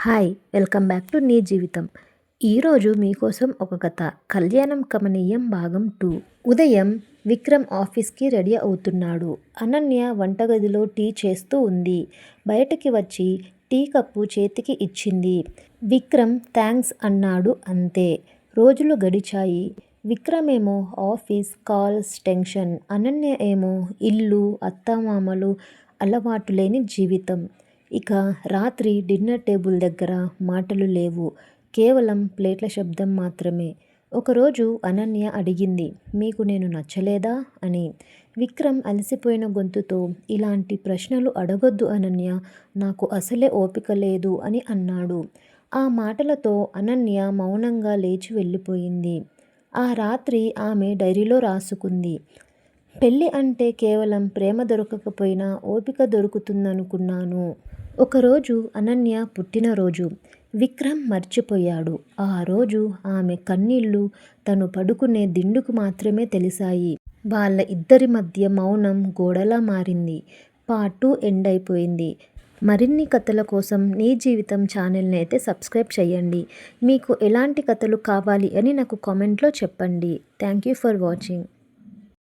Hi welcome back to నీ జీవితం. ఈరోజు మీకోసం ఒక కథ. కళ్యాణం కమనీయం భాగం 2. ఉదయం విక్రమ్ ఆఫీస్కి రెడీ అవుతున్నాడు. అనన్య వంటగదిలో టీ చేస్తూ ఉంది. బయటకి వచ్చి టీ కప్పు చేతికి ఇచ్చింది. విక్రమ్ థ్యాంక్స్ అన్నాడు అంతే. రోజులు గడిచాయి. విక్రమ్ ఏమో ఆఫీస్ కాల్స్ టెన్షన్, అనన్య ఏమో ఇల్లు అత్తామామలు, అలవాటు లేని జీవితం. ఇక రాత్రి డిన్నర్ టేబుల్ దగ్గర మాటలు లేవు, కేవలం ప్లేట్ల శబ్దం మాత్రమే. ఒకరోజు అనన్య అడిగింది, మీకు నేను నచ్చలేదా అని. విక్రమ్ అలసిపోయిన గొంతుతో, ఇలాంటి ప్రశ్నలు అడగొద్దు అనన్య, నాకు అసలే ఓపిక లేదు అని అన్నాడు. ఆ మాటలతో అనన్య మౌనంగా లేచి వెళ్ళిపోయింది. ఆ రాత్రి ఆమె డైరీలో రాసుకుంది, పెళ్ళి అంటే కేవలం ప్రేమ దొరకకపోయినా ఓపిక దొరుకుతుందనుకున్నాను. ఒకరోజు అనన్య పుట్టినరోజు. విక్రమ్ మర్చిపోయాడు. ఆ రోజు ఆమె కన్నీళ్లు తను పడుకునే దిండుకు మాత్రమే తెలిసాయి. వాళ్ళ ఇద్దరి మధ్య మౌనం గోడలా మారింది. పార్ట్ 2 ఎండ్ అయిపోయింది. మరిన్ని కథల కోసం నీ జీవితం ఛానల్ని అయితే సబ్స్క్రైబ్ చేయండి. మీకు ఎలాంటి కథలు కావాలి అని నాకు కామెంట్లో చెప్పండి. Thank you for watching.